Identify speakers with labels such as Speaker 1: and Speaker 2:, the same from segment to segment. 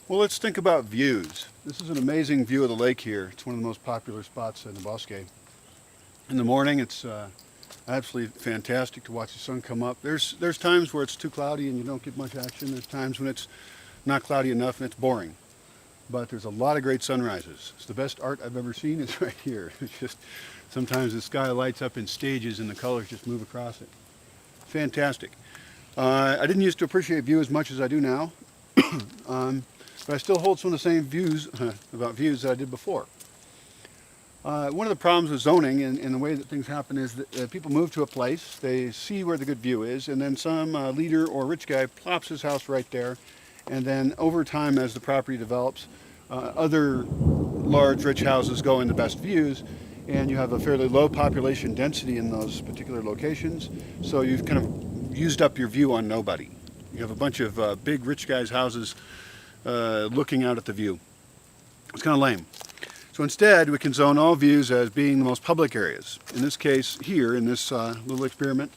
Speaker 1: Well, let's think about views. This is an amazing view of the lake here. It's one of the most popular spots in the Bosque. In the morning, it's absolutely fantastic to watch the sun come up. There's times where it's too cloudy and you don't get much action. There's times when it's not cloudy enough and it's boring. But there's a lot of great sunrises. It's the best art I've ever seen is right here. It's just sometimes the sky lights up in stages and the colors just move across it. Fantastic. I didn't used to appreciate view as much as I do now. But I still hold some of the same views about views that I did before. One of the problems with zoning and the way that things happen is that people move to a place, they see where the good view is, and then some leader or rich guy plops his house right there, and then over time as the property develops, other large rich houses go in the best views, and you have a fairly low population density in those particular locations, so you've kind of used up your view on nobody. You have a bunch of big rich guys' houses looking out at the view. It's kind of lame. So instead, we can zone all views as being the most public areas. In this case here, in this little experiment,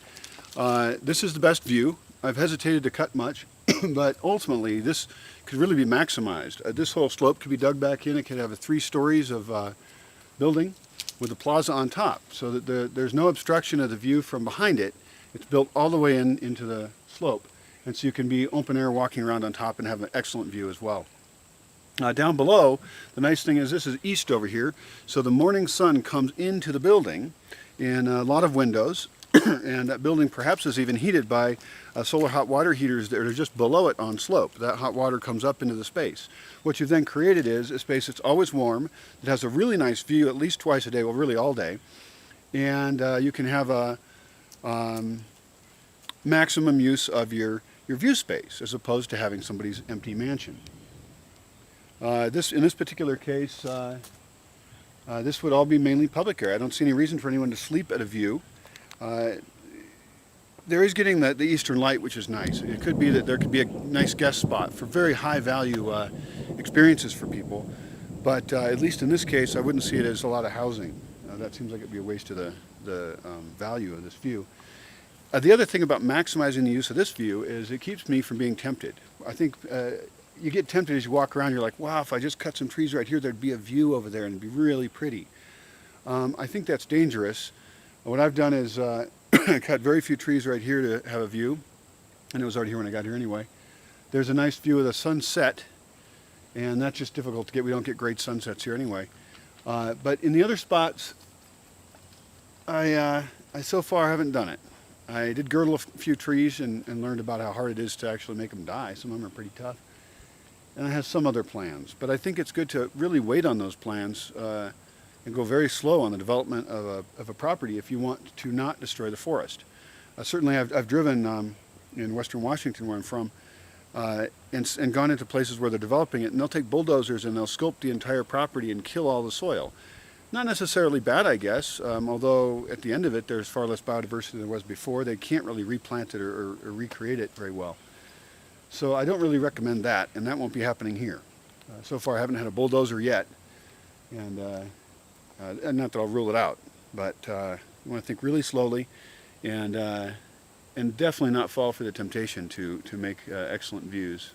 Speaker 1: this is the best view. I've hesitated to cut much, but ultimately this could really be maximized. This whole slope could be dug back in. It could have 3 stories of building with a plaza on top, so that there's no obstruction of the view from behind it. It's built all the way into the slope. And so you can be open air walking around on top and have an excellent view as well. Down below, the nice thing is this is east over here, so the morning sun comes into the building in a lot of windows, and that building perhaps is even heated by solar hot water heaters that are just below it on slope. That hot water comes up into the space. What you've then created is a space that's always warm, that has a really nice view at least twice a day, well really all day, and you can have a maximum use of your view space as opposed to having somebody's empty mansion. In this particular case, this would all be mainly public area. I don't see any reason for anyone to sleep at a view. There is getting the eastern light, which is nice. It could be that there could be a nice guest spot for very high value experiences for people, but at least in this case I wouldn't see it as a lot of housing. That seems like it would be a waste of the value of this view. The other thing about maximizing the use of this view is it keeps me from being tempted. I think you get tempted as you walk around, you're like, wow, if I just cut some trees right here, there'd be a view over there and it'd be really pretty. I think that's dangerous. What I've done is cut very few trees right here to have a view, and it was already here when I got here anyway. There's a nice view of the sunset, and that's just difficult to get. We don't get great sunsets here anyway. But in the other spots, I so far haven't done it. I did girdle a few trees and learned about how hard it is to actually make them die. Some of them are pretty tough. And I have some other plans. But I think it's good to really wait on those plans and go very slow on the development of a property if you want to not destroy the forest. Certainly I've driven in western Washington, where I'm from, and gone into places where they're developing it, and they'll take bulldozers and they'll sculpt the entire property and kill all the soil. Not necessarily bad, I guess, although at the end of it there's far less biodiversity than there was before. They can't really replant it or recreate it very well. So I don't really recommend that, and that won't be happening here. So far I haven't had a bulldozer yet, and not that I'll rule it out, but you want to think really slowly and definitely not fall for the temptation to make excellent views.